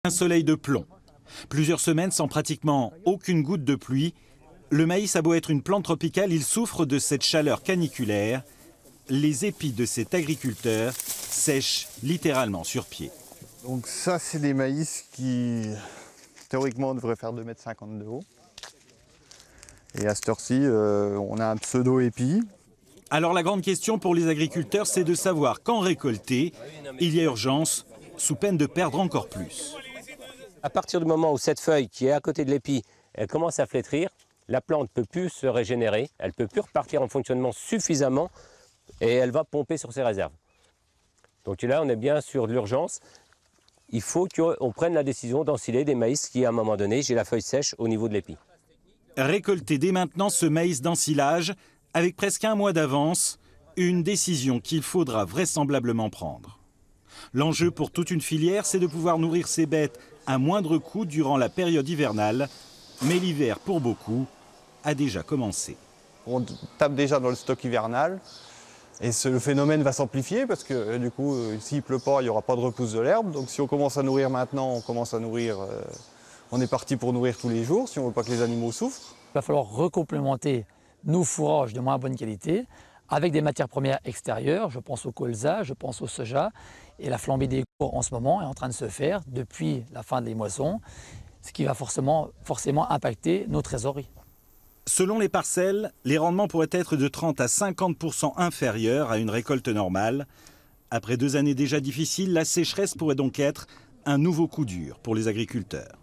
Un soleil de plomb. Plusieurs semaines sans pratiquement aucune goutte de pluie. Le maïs a beau être une plante tropicale, il souffre de cette chaleur caniculaire. Les épis de cet agriculteur sèchent littéralement sur pied. Donc ça, c'est des maïs qui, théoriquement, devraient faire 2,50 m de haut. Et à cette heure-ci, on a un pseudo-épi. Alors la grande question pour les agriculteurs, c'est de savoir quand récolter. Il y a urgence, sous peine de perdre encore plus. À partir du moment où cette feuille qui est à côté de l'épi, elle commence à flétrir, la plante ne peut plus se régénérer, elle ne peut plus repartir en fonctionnement suffisamment et elle va pomper sur ses réserves. Donc là, on est bien sur de l'urgence. Il faut qu'on prenne la décision d'ensiler des maïs qui, à un moment donné, j'ai la feuille sèche au niveau de l'épi. Récolter dès maintenant ce maïs d'ensilage, avec presque un mois d'avance, une décision qu'il faudra vraisemblablement prendre. L'enjeu pour toute une filière, c'est de pouvoir nourrir ses bêtes à moindre coût durant la période hivernale. Mais l'hiver, pour beaucoup, a déjà commencé. On tape déjà dans le stock hivernal. Et le phénomène va s'amplifier parce que du coup, s'il ne pleut pas, il n'y aura pas de repousse de l'herbe. Donc si on commence à nourrir maintenant, on commence à nourrir, on est parti pour nourrir tous les jours si on ne veut pas que les animaux souffrent. Il va falloir recomplémenter nos fourrages de moins bonne qualité avec des matières premières extérieures. Je pense au colza, je pense au soja. Et la flambée des cours en ce moment est en train de se faire depuis la fin des moissons, ce qui va forcément impacter nos trésoreries. Selon les parcelles, les rendements pourraient être de 30 à 50% inférieurs à une récolte normale. Après 2 années déjà difficiles, la sécheresse pourrait donc être un nouveau coup dur pour les agriculteurs.